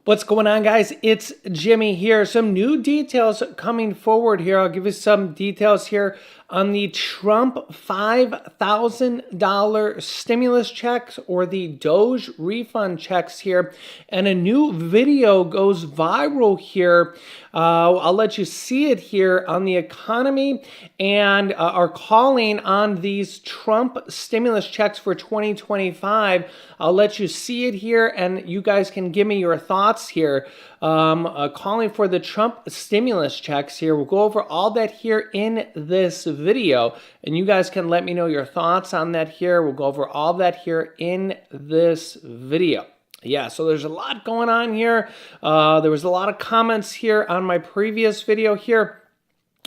What's going on, guys? It's Jimmy here. Some new details coming forward here. I'll give you some details here on the Trump $5,000 stimulus checks or the DOGE refund checks here. And a new video goes viral here. I'll let you see it here on the economy and are calling on these Trump stimulus checks for 2025. I'll let you see it here and you guys can give me your thoughts here. Calling for the Trump stimulus checks here. We'll go over all that here in this video and you guys can let me know your thoughts on that here. We'll go over all that here in this video. Yeah, so there's a lot going on here. There was a lot of comments here on my previous video here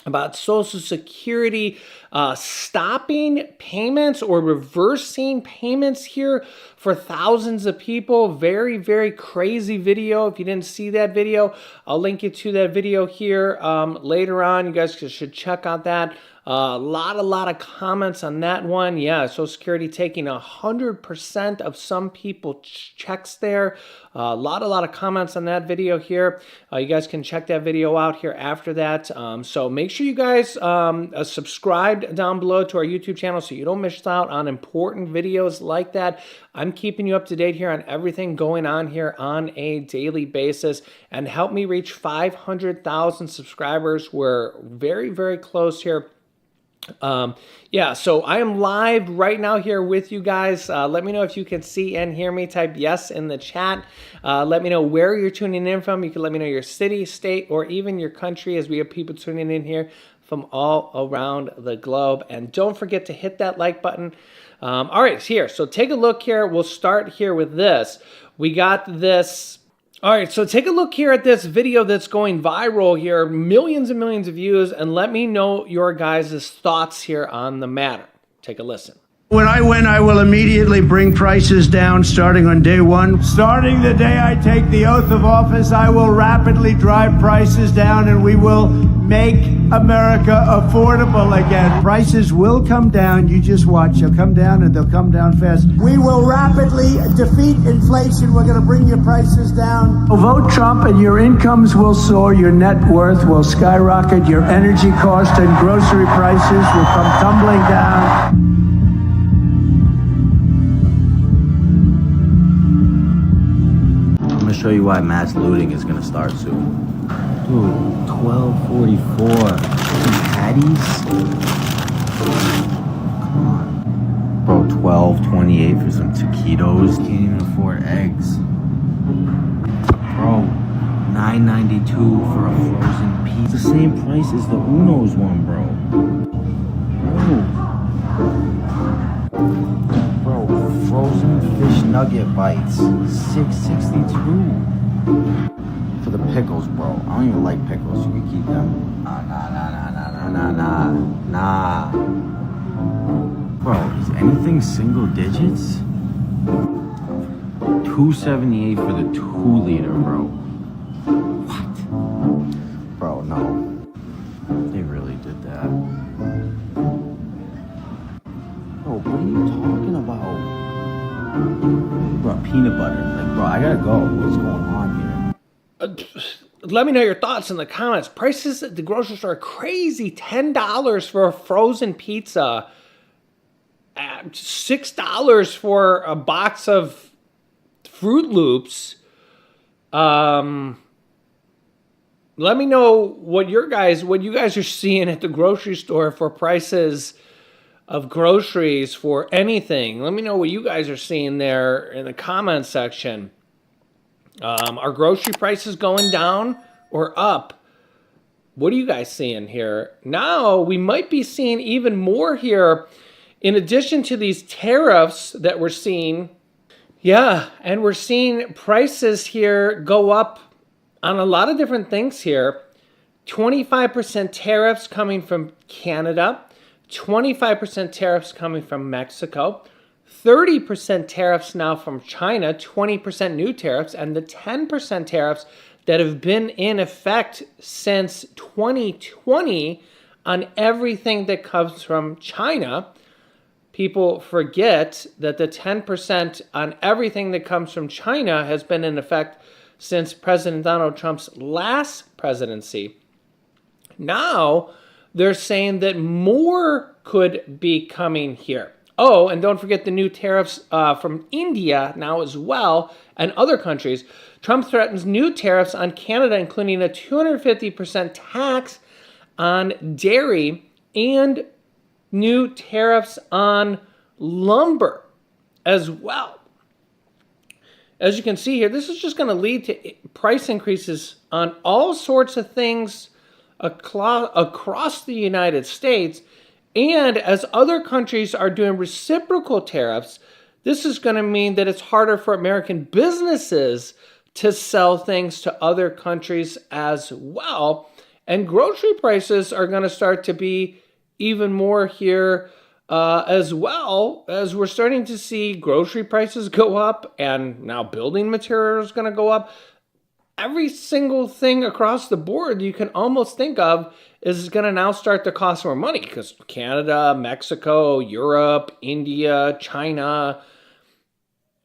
about Social Security stopping payments or reversing payments here for thousands of people. Very, very crazy video. If you didn't see that video, I'll link you to that video here later on. You guys should check out that. A lot of comments on that one. Yeah, Social Security taking 100% of some people's checks there. A lot of comments on that video here. You guys can check that video out here after that. So make sure you guys subscribe down below to our YouTube channel so you don't miss out on important videos like that. I'm keeping you up to date here on everything going on here on a daily basis, and help me reach 500,000 subscribers. We're very, very close here. Yeah, so I am live right now here with you guys. Let me know if you can see and hear me. Type yes in the chat. Let me know where you're tuning in from. You can let me know your city, state, or even your country, as we have people tuning in here from all around the globe. And don't forget to hit that like button. All right, here. So take a look here. We'll start here with this. We got this. All right, so take a look here at this video that's going viral here, millions and millions of views, and let me know your guys' thoughts here on the matter. Take a listen. When I win, I will immediately bring prices down starting on day one. Starting the day I take the oath of office, I will rapidly drive prices down and we will make America affordable again. Prices will come down. You just watch. They'll come down and they'll come down fast. We will rapidly defeat inflation. We're going to bring your prices down. Vote Trump and your incomes will soar. Your net worth will skyrocket. Your energy cost and grocery prices will come tumbling down. Show you why mass looting is gonna start soon. Dude, 12.44. Patties? Come on. Bro, 12.28 for some taquitos. Can't even afford eggs. Bro, 9.92 for a frozen pizza. The same price as the Uno's one, bro. Bro, frozen fish nugget bites, $6.62. For the pickles, bro. I don't even like pickles. You can keep them. Nah. Bro, is anything single digits? $2.78 for the 2-liter, bro. What? Bro, no. They really did that. Bro, what are you talking about? Bro, peanut butter. Like, bro, I gotta go. What's going on here? Let me know your thoughts in the comments. Prices at the grocery store are crazy. $10 for a frozen pizza. $6 for a box of Fruit Loops. Let me know what you guys are seeing at the grocery store for prices of groceries for anything. Let me know what you guys are seeing there in the comment section. Are grocery prices going down or up? What are you guys seeing here? Now we might be seeing even more here in addition to these tariffs that we're seeing. Yeah, and we're seeing prices here go up on a lot of different things here. 25% tariffs coming from Canada. 25% tariffs coming from Mexico, 30% tariffs now from China, 20% new tariffs, and the 10% tariffs that have been in effect since 2020 on everything that comes from China. People forget that the 10% on everything that comes from China has been in effect since President Donald Trump's last presidency. Now, they're saying that more could be coming here. Oh, and don't forget the new tariffs from India now as well, and other countries. Trump threatens new tariffs on Canada, including a 250% tax on dairy and new tariffs on lumber as well. As you can see here, this is just going to lead to price increases on all sorts of things across the United States. And as other countries are doing reciprocal tariffs, this is going to mean that it's harder for American businesses to sell things to other countries as well. And grocery prices are going to start to be even more here as well, as we're starting to see grocery prices go up, and now building materials is going to go up. Every single thing across the board you can almost think of is going to now start to cost more money, because Canada, Mexico, Europe, India, China,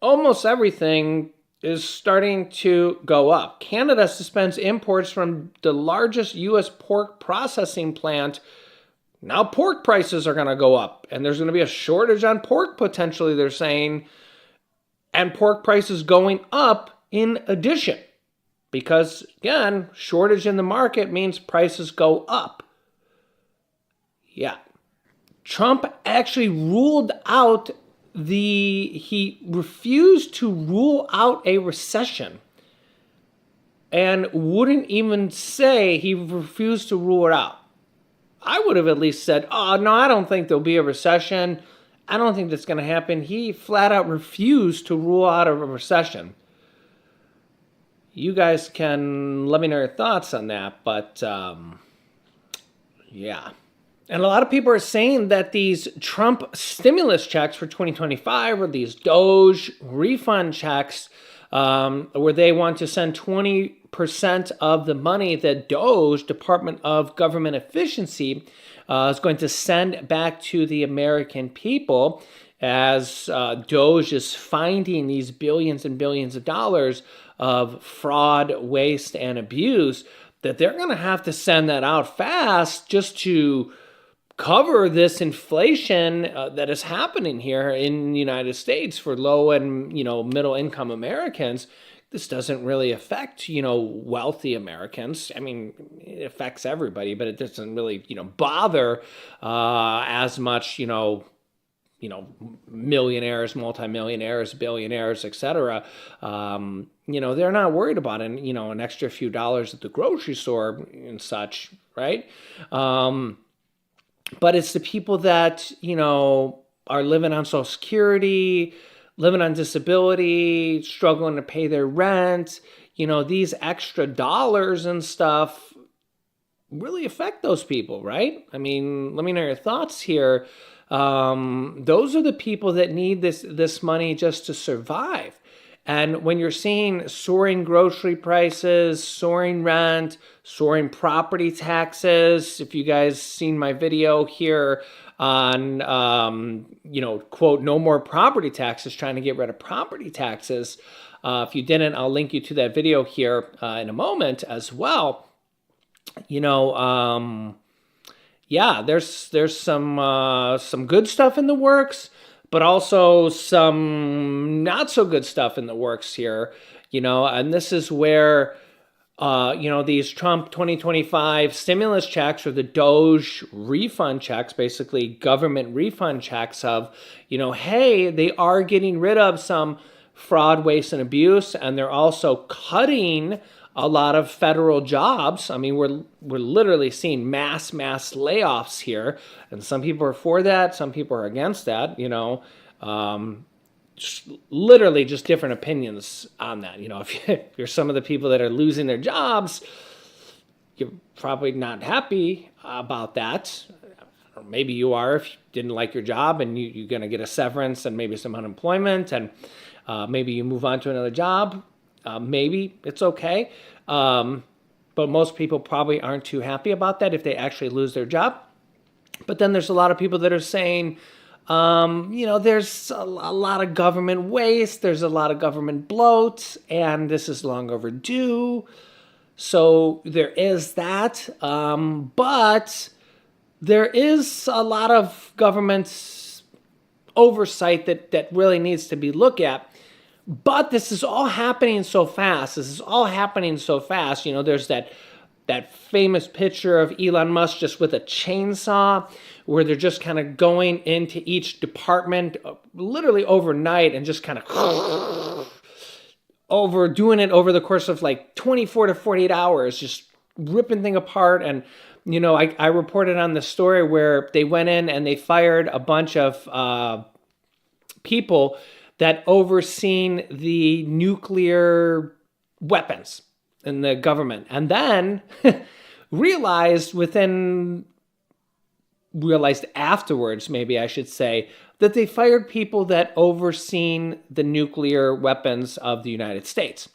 almost everything is starting to go up. Canada suspends imports from the largest U.S. pork processing plant. Now pork prices are going to go up, and there's going to be a shortage on pork potentially, they're saying, and pork prices going up in addition. Because, again, shortage in the market means prices go up. Yeah. Trump actually he refused to rule out a recession, and wouldn't even say he refused to rule it out. I would have at least said, oh, no, I don't think there'll be a recession. I don't think that's going to happen. He flat out refused to rule out a recession. You guys can let me know your thoughts on that, but yeah. And a lot of people are saying that these Trump stimulus checks for 2025, or these DOGE refund checks, where they want to send 20% of the money that DOGE, Department of Government Efficiency, is going to send back to the American people, as DOGE is finding these billions and billions of dollars of fraud, waste, and abuse, that they're going to have to send that out fast just to cover this inflation that is happening here in the United States for low and middle income Americans. This doesn't really affect wealthy Americans. I mean, it affects everybody, but it doesn't really bother as much millionaires, multimillionaires, billionaires, etc. They're not worried about an extra few dollars at the grocery store and such, right? But it's the people that, are living on Social Security, living on disability, struggling to pay their rent, these extra dollars and stuff really affect those people, right? I mean, let me know your thoughts here. Those are the people that need this money just to survive. And when you're seeing soaring grocery prices, soaring rent, soaring property taxes, if you guys seen my video here on, quote, no more property taxes, trying to get rid of property taxes. If you didn't, I'll link you to that video here in a moment as well. Yeah, there's some good stuff in the works, but also some not so good stuff in the works here, and this is where, these Trump 2025 stimulus checks, or the DOGE refund checks, basically government refund checks of, hey, they are getting rid of some fraud, waste, and abuse, and they're also cutting a lot of federal jobs. I mean, we're literally seeing mass layoffs here, and some people are for that, some people are against that. Literally just different opinions on that. If you're some of the people that are losing their jobs, you're probably not happy about that. Or maybe you are if you didn't like your job and you're going to get a severance and maybe some unemployment, and maybe you move on to another job. Maybe it's okay. But most people probably aren't too happy about that if they actually lose their job. But then there's a lot of people that are saying, There's a lot of government waste, there's a lot of government bloat, and this is long overdue. So there is that. But there is a lot of government oversight that really needs to be looked at. But this is all happening so fast. There's that famous picture of Elon Musk just with a chainsaw, where they're just kind of going into each department literally overnight and just kind of doing it over the course of like 24 to 48 hours, just ripping thing apart. And, I reported on the story where they went in and they fired a bunch of people that overseen the nuclear weapons in the government, and then realized afterwards, maybe I should say, that they fired people that overseen the nuclear weapons of the United States.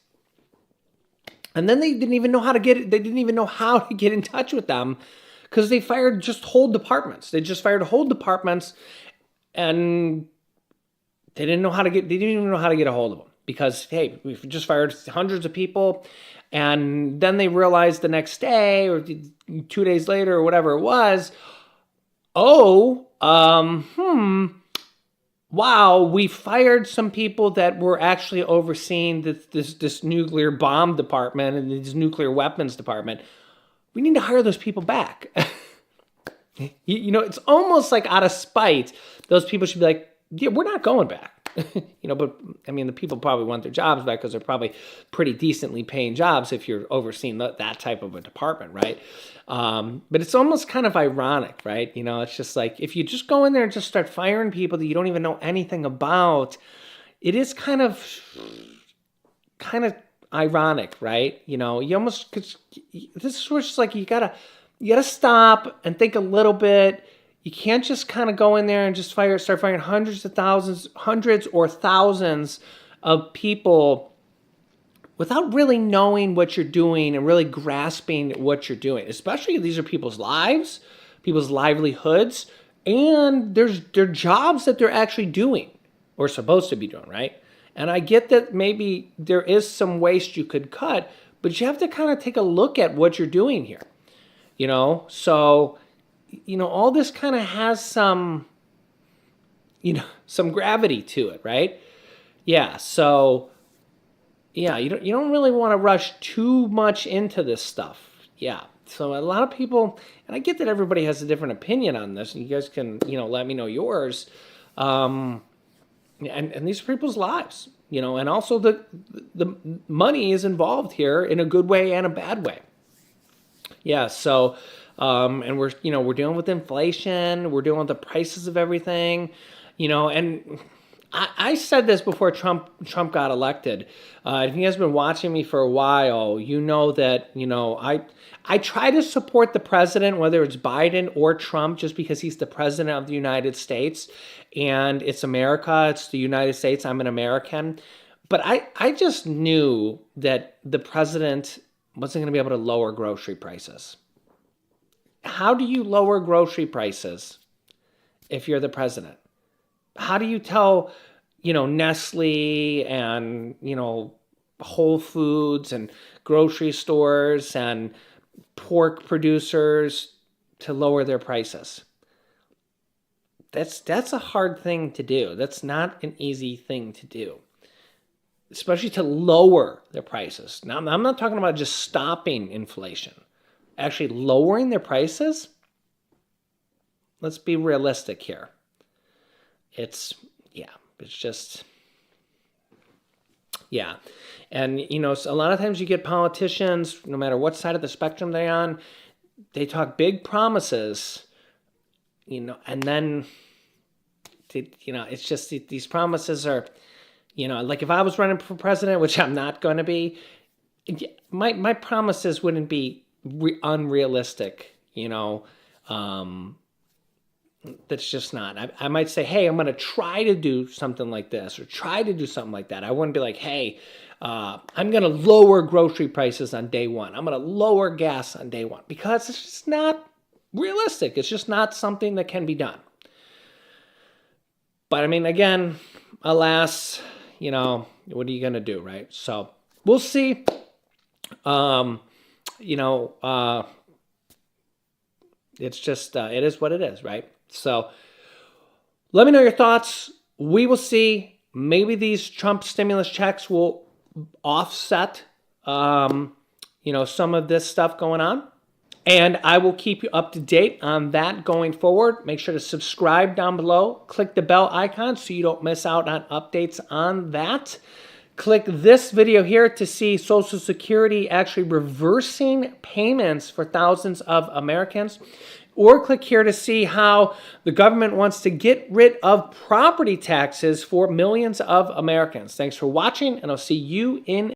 And then they didn't even know how to get in touch with them, because they fired just whole departments. They just fired whole departments, and they didn't even know how to get a hold of them, because, hey, we've just fired hundreds of people. And then they realized the next day or 2 days later or whatever it was, wow, we fired some people that were actually overseeing this nuclear bomb department and this nuclear weapons department. We need to hire those people back. It's almost like out of spite, those people should be like, yeah, we're not going back. But I mean, the people probably want their jobs back because they're probably pretty decently paying jobs if you're overseeing that type of a department, right? But it's almost kind of ironic, right? It's just like, if you just go in there and just start firing people that you don't even know anything about, it is kind of ironic, right? You almost, this is where it's just like, you gotta stop and think a little bit. You can't just kind of go in there and just start firing hundreds or thousands of people without really knowing what you're doing and really grasping what you're doing. Especially these are people's lives, people's livelihoods, and their jobs that they're actually doing or supposed to be doing, right? And I get that maybe there is some waste you could cut, but you have to kind of take a look at what you're doing here, So, all this kind of has some gravity to it, right? Yeah, so, yeah, you don't really want to rush too much into this stuff. Yeah, so a lot of people, and I get that everybody has a different opinion on this, and you guys can, let me know yours. And these are people's lives, and also the money is involved here in a good way and a bad way. Yeah, so, and we're dealing with inflation, we're dealing with the prices of everything, and I said this before Trump got elected. If you guys have been watching me for a while, you know that, I try to support the president, whether it's Biden or Trump, just because he's the president of the United States, and it's America, it's the United States, I'm an American. But I just knew that the president wasn't going to be able to lower grocery prices. How do you lower grocery prices if you're the president? How do you tell, Nestle and, Whole Foods and grocery stores and pork producers to lower their prices? That's a hard thing to do. That's not an easy thing to do, especially to lower their prices. Now, I'm not talking about just stopping inflation. Actually lowering their prices? Let's be realistic here. It's just, yeah. And, a lot of times you get politicians, no matter what side of the spectrum they're on, they talk big promises, and then, it's just these promises are, like if I was running for president, which I'm not going to be, my promises wouldn't be unrealistic, that's just not. I might say, hey, I'm going to try to do something like this or try to do something like that. I wouldn't be like, hey, I'm going to lower grocery prices on day one. I'm going to lower gas on day one, because it's just not realistic. It's just not something that can be done. But I mean, again, alas, you know, what are you going to do, right? So we'll see. You know, it's just, it is what it is, right? So let me know your thoughts. We will see. Maybe these Trump stimulus checks will offset, you know, some of this stuff going on. And I will keep you up to date on that going forward. Make sure to subscribe down below. Click the bell icon so you don't miss out on updates on that. Click this video here to see Social Security actually reversing payments for thousands of Americans. Or click here to see how the government wants to get rid of property taxes for millions of Americans. Thanks for watching, and I'll see you in